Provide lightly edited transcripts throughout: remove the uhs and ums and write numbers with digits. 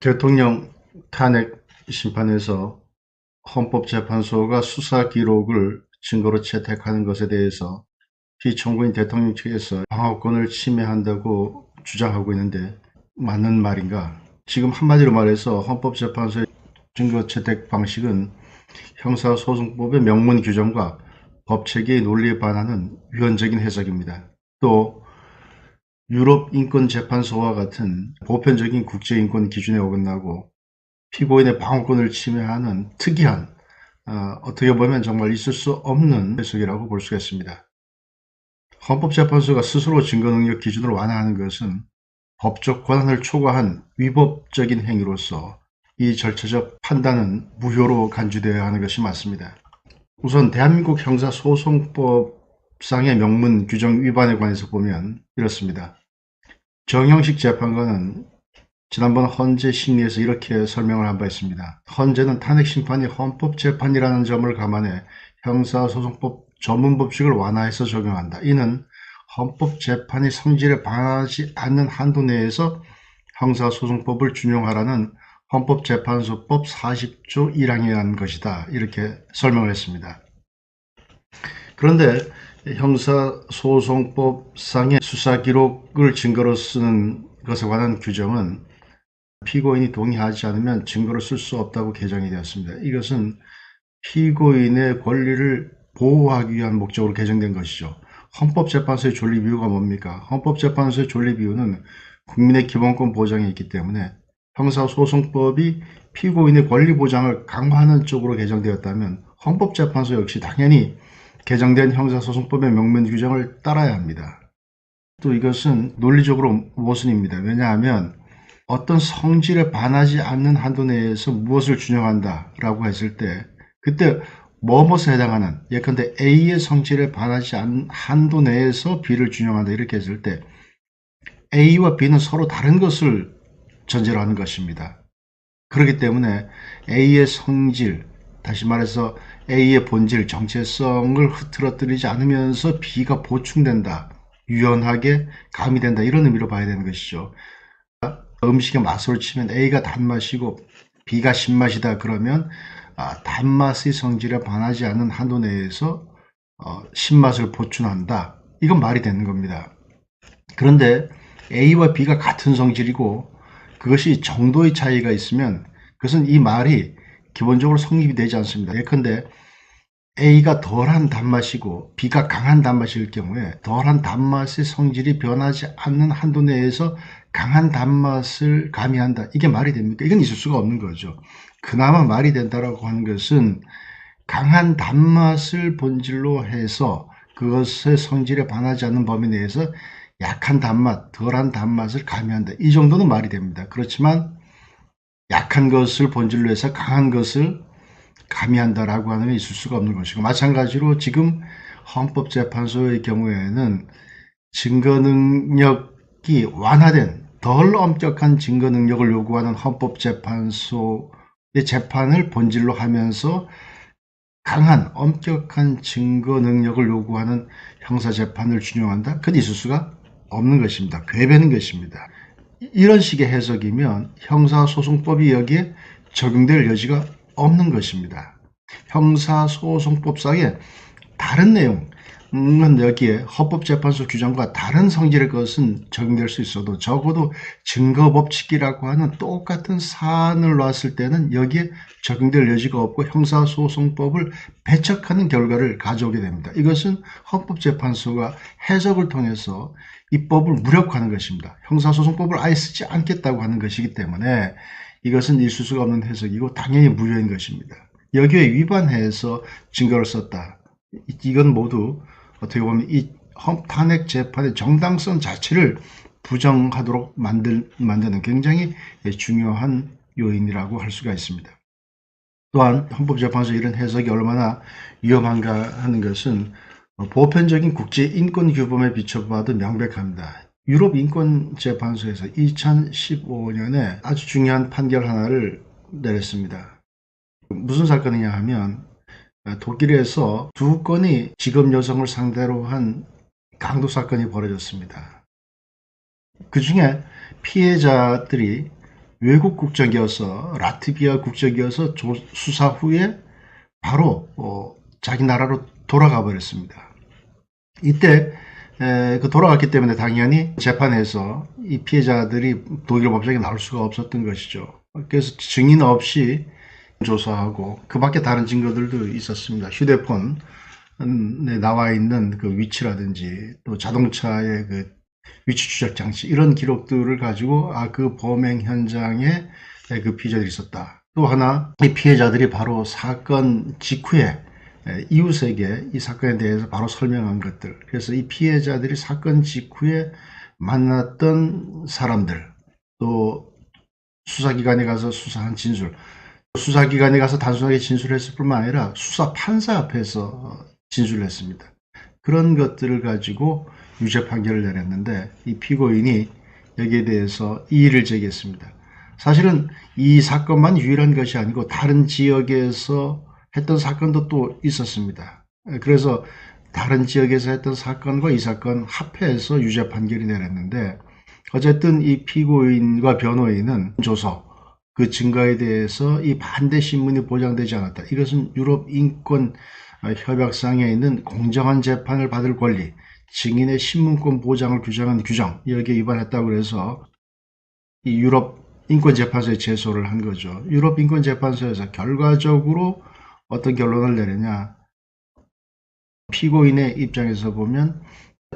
대통령 탄핵 심판에서 헌법재판소가 수사 기록을 증거로 채택하는 것에 대해서 피청구인 대통령 측에서 방어권을 침해한다고 주장하고 있는데 맞는 말인가? 지금 한마디로 말해서 헌법재판소의 증거 채택 방식은 형사소송법의 명문 규정과 법체계의 논리에 반하는 위헌적인 해석입니다. 또 유럽인권재판소와 같은 보편적인 국제인권 기준에 어긋나고 피고인의 방어권을 침해하는 특이한 어떻게 보면 정말 있을 수 없는 해석이라고 볼 수가 있습니다. 헌법재판소가 스스로 증거능력 기준을 완화하는 것은 법적 권한을 초과한 위법적인 행위로서 이 절차적 판단은 무효로 간주되어야 하는 것이 맞습니다. 우선 대한민국 형사소송법상의 명문 규정 위반에 관해서 보면 이렇습니다. 정형식 재판관은 지난번 헌재 심리에서 이렇게 설명을 한 바 있습니다. 헌재는 탄핵심판이 헌법재판이라는 점을 감안해 형사소송법 전문법칙을 완화해서 적용한다. 이는 헌법재판이 성질에 반하지 않는 한도 내에서 형사소송법을 준용하라는 헌법재판소법 40조 1항에 의한 것이다. 이렇게 설명을 했습니다. 그런데 형사소송법상의 수사기록을 증거로 쓰는 것에 관한 규정은 피고인이 동의하지 않으면 증거로 쓸 수 없다고 개정이 되었습니다. 이것은 피고인의 권리를 보호하기 위한 목적으로 개정된 것이죠. 헌법재판소의 존립 이유가 뭡니까? 헌법재판소의 존립 이유는 국민의 기본권 보장이 있기 때문에 형사소송법이 피고인의 권리 보장을 강화하는 쪽으로 개정되었다면 헌법재판소 역시 당연히 개정된 형사소송법의 명문 규정을 따라야 합니다. 또 이것은 논리적으로 모순입니다. 왜냐하면 어떤 성질에 반하지 않는 한도 내에서 무엇을 준용한다 라고 했을 때 그때 무엇에 해당하는 예컨대 A의 성질에 반하지 않는 한도 내에서 B를 준용한다 이렇게 했을 때 A와 B는 서로 다른 것을 전제로 하는 것입니다. 그렇기 때문에 A의 성질, 다시 말해서 A의 본질, 정체성을 흐트러뜨리지 않으면서 B가 보충된다, 유연하게 가미된다 이런 의미로 봐야 되는 것이죠. 음식의 맛으로 치면 A가 단맛이고 B가 신맛이다 그러면 단맛의 성질에 반하지 않는 한도 내에서 신맛을 보충한다. 이건 말이 되는 겁니다. 그런데 A와 B가 같은 성질이고 그것이 정도의 차이가 있으면 그것은 이 말이 기본적으로 성립이 되지 않습니다. 예컨대 A가 덜한 단맛이고 B가 강한 단맛일 경우에 덜한 단맛의 성질이 변하지 않는 한도 내에서 강한 단맛을 가미한다. 이게 말이 됩니까? 이건 있을 수가 없는 거죠. 그나마 말이 된다라고 하는 것은 강한 단맛을 본질로 해서 그것의 성질에 반하지 않는 범위 내에서 약한 단맛, 덜한 단맛을 가미한다. 이 정도는 말이 됩니다. 그렇지만 약한 것을 본질로 해서 강한 것을 가미한다라고 하는 게 있을 수가 없는 것이고 마찬가지로 지금 헌법재판소의 경우에는 증거능력이 완화된 덜 엄격한 증거능력을 요구하는 헌법재판소의 재판을 본질로 하면서 강한 엄격한 증거능력을 요구하는 형사재판을 준용한다? 그건 있을 수가 없는 것입니다. 괴배는 것입니다. 이런 식의 해석이면 형사소송법이 여기에 적용될 여지가 없는 것입니다. 형사소송법상의 다른 내용은 여기에 헌법재판소 규정과 다른 성질의 것은 적용될 수 있어도 적어도 증거법칙이라고 하는 똑같은 사안을 놨을 때는 여기에 적용될 여지가 없고 형사소송법을 배척하는 결과를 가져오게 됩니다. 이것은 헌법재판소가 해석을 통해서 이 법을 무력화하는 것입니다. 형사소송법을 아예 쓰지 않겠다고 하는 것이기 때문에 이것은 있을 수가 없는 해석이고 당연히 무효인 것입니다. 여기에 위반해서 증거를 썼다. 이건 모두 어떻게 보면 이 탄핵 재판의 정당성 자체를 부정하도록 만드는 굉장히 중요한 요인이라고 할 수가 있습니다. 또한 헌법재판소 이런 해석이 얼마나 위험한가 하는 것은 보편적인 국제인권규범에 비춰봐도 명백합니다. 유럽인권재판소에서 2015년에 아주 중요한 판결 하나를 내렸습니다. 무슨 사건이냐 하면 독일에서 두 건의 직업 여성을 상대로 한 강도 사건이 벌어졌습니다. 그 중에 피해자들이 외국 국적이어서 라트비아 국적이어서 수사 후에 바로 자기 나라로 돌아가 버렸습니다. 이때 돌아갔기 때문에 당연히 재판에서 이 피해자들이 독일 법정에 나올 수가 없었던 것이죠. 그래서 증인 없이 조사하고 그 밖에 다른 증거들도 있었습니다. 휴대폰에 나와 있는 그 위치라든지 또 자동차의 그 위치 추적 장치 이런 기록들을 가지고 그 범행 현장에 그 피해자들이 있었다. 또 하나 이 피해자들이 바로 사건 직후에 이웃에게 이 사건에 대해서 바로 설명한 것들. 그래서 이 피해자들이 사건 직후에 만났던 사람들, 또 수사기관에 가서 수사한 진술, 수사기관에 가서 단순하게 진술했을 뿐만 아니라 수사 판사 앞에서 진술을 했습니다. 그런 것들을 가지고 유죄 판결을 내렸는데 이 피고인이 여기에 대해서 이의를 제기했습니다. 사실은 이 사건만 유일한 것이 아니고 다른 지역에서 했던 사건도 또 있었습니다. 그래서 다른 지역에서 했던 사건과 이 사건 합해서 유죄 판결이 내렸는데 어쨌든 이 피고인과 변호인은 조서 그 증거에 대해서 이 반대 신문이 보장되지 않았다. 이것은 유럽 인권 협약상에 있는 공정한 재판을 받을 권리, 증인의 신문권 보장을 규정한 규정 여기에 위반했다고 해서 이 유럽 인권재판소에 제소를 한 거죠. 유럽 인권재판소에서 결과적으로 어떤 결론을 내리냐. 피고인의 입장에서 보면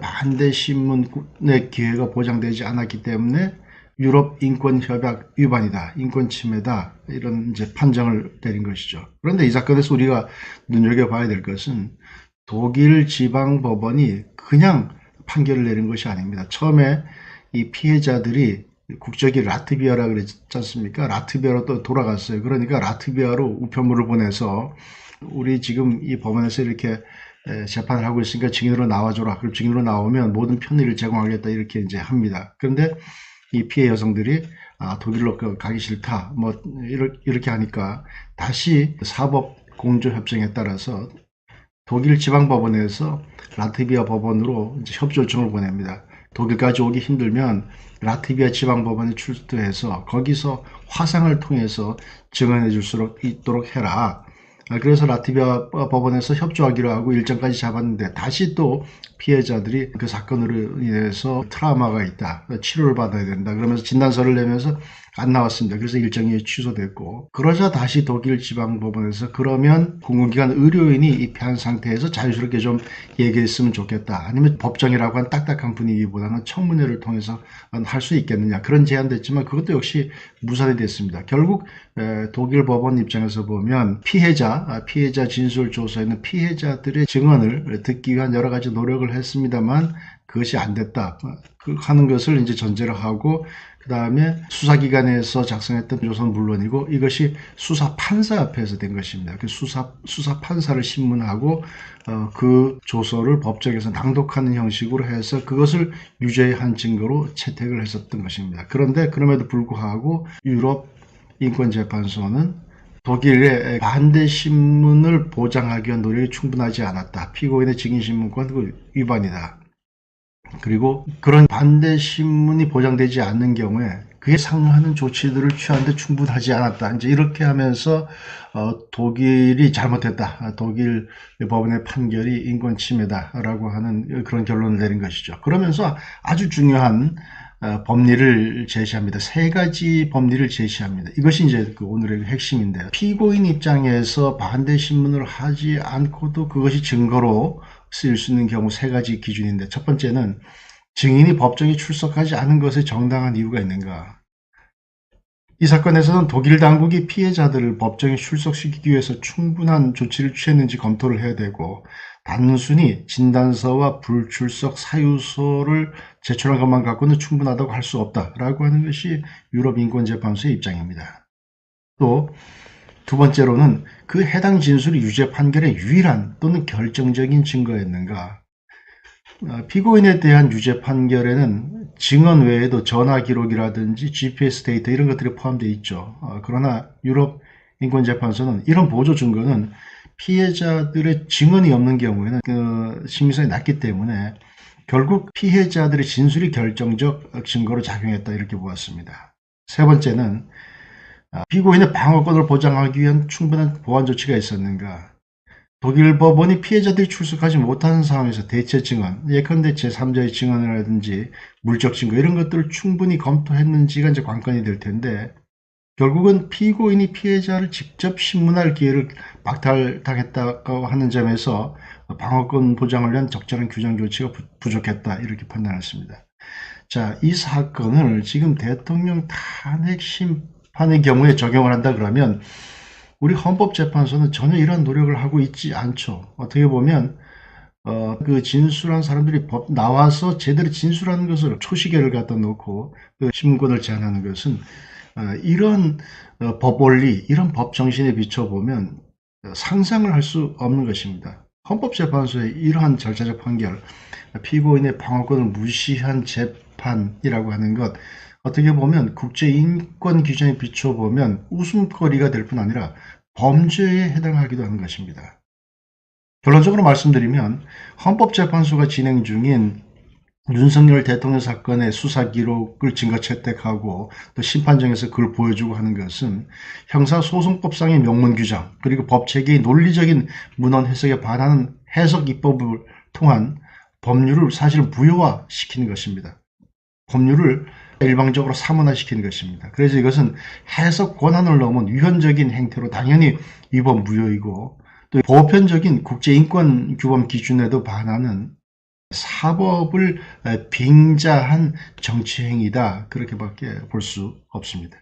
반대 신문의 기회가 보장되지 않았기 때문에 유럽 인권협약 위반이다, 인권 침해다 이런 이제 판정을 내린 것이죠. 그런데 이 사건에서 우리가 눈여겨봐야 될 것은 독일 지방법원이 그냥 판결을 내린 것이 아닙니다. 처음에 이 피해자들이 국적이 라트비아라 그랬지 않습니까? 라트비아로 또 돌아갔어요. 그러니까 라트비아로 우편물을 보내서 우리 지금 이 법원에서 이렇게 재판을 하고 있으니까 증인으로 나와줘라. 그럼 증인으로 나오면 모든 편의를 제공하겠다 이렇게 이제 합니다. 그런데 이 피해 여성들이 독일로 가기 싫다. 뭐 이렇게 하니까 다시 사법 공조 협정에 따라서 독일 지방법원에서 라트비아 법원으로 이제 협조 요청을 보냅니다. 독일까지 오기 힘들면 라트비아 지방법원에 출두해서 거기서 화상을 통해서 증언해 줄 수 있도록 해라. 그래서 라트비아 법원에서 협조하기로 하고 일정까지 잡았는데 다시 또 피해자들이 그 사건으로 인해서 트라우마가 있다. 치료를 받아야 된다. 그러면서 진단서를 내면서 안 나왔습니다. 그래서 일정이 취소됐고 그러자 다시 독일 지방법원에서 그러면 공공기관 의료인이 입회한 상태에서 자유스럽게 좀 얘기했으면 좋겠다. 아니면 법정이라고 한 딱딱한 분위기보다는 청문회를 통해서 할 수 있겠느냐. 그런 제안도 했지만 그것도 역시 무산이 됐습니다. 결국 독일 법원 입장에서 보면 피해자 진술 조서에는 피해자들의 증언을 듣기 위한 여러 가지 노력을 했습니다만 그것이 안 됐다 하는 것을 이제 전제로 하고 그 다음에 수사기관에서 작성했던 조서는 물론이고 이것이 수사 판사 앞에서 된 것입니다. 그 수사 판사를 신문하고 그 조서를 법정에서 낭독하는 형식으로 해서 그것을 유죄의 한 증거로 채택을 했었던 것입니다. 그런데 그럼에도 불구하고 유럽 인권재판소는 독일의 반대 신문을 보장하기 위한 노력이 충분하지 않았다. 피고인의 증인신문권 위반이다. 그리고 그런 반대 신문이 보장되지 않는 경우에 그에 상응하는 조치들을 취하는데 충분하지 않았다. 이제 이렇게 하면서 독일이 잘못했다. 독일 법원의 판결이 인권 침해다라고 하는 그런 결론을 내린 것이죠. 그러면서 아주 중요한 법리를 제시합니다. 세 가지 법리를 제시합니다. 이것이 이제 그 오늘의 핵심인데요. 피고인 입장에서 반대 신문을 하지 않고도 그것이 증거로 쓰일 수 있는 경우 세 가지 기준인데 첫 번째는 증인이 법정에 출석하지 않은 것에 정당한 이유가 있는가. 이 사건에서는 독일 당국이 피해자들을 법정에 출석시키기 위해서 충분한 조치를 취했는지 검토를 해야 되고 단순히 진단서와 불출석 사유서를 제출한 것만 갖고는 충분하다고 할 수 없다라고 하는 것이 유럽인권재판소의 입장입니다. 또 두 번째로는 그 해당 진술이 유죄 판결의 유일한 또는 결정적인 증거였는가. 피고인에 대한 유죄 판결에는 증언 외에도 전화 기록이라든지 GPS 데이터 이런 것들이 포함되어 있죠. 그러나 유럽 인권재판소는 이런 보조 증거는 피해자들의 증언이 없는 경우에는 신빙성이 낮기 때문에 결국 피해자들의 진술이 결정적 증거로 작용했다 이렇게 보았습니다. 세 번째는 피고인의 방어권을 보장하기 위한 충분한 보완 조치가 있었는가. 독일 법원이 피해자들이 출석하지 못하는 상황에서 대체 증언, 예컨대 제3자의 증언이라든지 물적 증거 이런 것들을 충분히 검토했는지가 이제 관건이 될 텐데, 결국은 피고인이 피해자를 직접 신문할 기회를 박탈당했다고 하는 점에서 방어권 보장을 위한 적절한 규정 조치가 부족했다, 이렇게 판단했습니다. 자, 이 사건을 지금 대통령 탄핵 심판의 경우에 적용을 한다 그러면 우리 헌법재판소는 전혀 이런 노력을 하고 있지 않죠. 어떻게 보면 그 진술한 사람들이 나와서 제대로 진술하는 것을 초시계를 갖다 놓고 그 신문권을 제한하는 것은 이런 법 원리, 이런 법 정신에 비춰보면 상상을 할 수 없는 것입니다. 헌법재판소의 이러한 절차적 판결, 피고인의 방어권을 무시한 재판이라고 하는 것, 어떻게 보면 국제인권 규정에 비춰보면 웃음거리가 될 뿐 아니라 범죄에 해당하기도 하는 것입니다. 결론적으로 말씀드리면 헌법재판소가 진행 중인 윤석열 대통령 사건의 수사 기록을 증거 채택하고 또 심판정에서 그걸 보여주고 하는 것은 형사소송법상의 명문 규정 그리고 법체계의 논리적인 문헌 해석에 반하는 해석 입법을 통한 법률을 사실은 무효화시키는 것입니다. 법률을 일방적으로 사문화시키는 것입니다. 그래서 이것은 해석 권한을 넘은 위헌적인 행태로 당연히 위법 무효이고 또 보편적인 국제인권 규범 기준에도 반하는 사법을 빙자한 정치행위다, 그렇게밖에 볼 수 없습니다.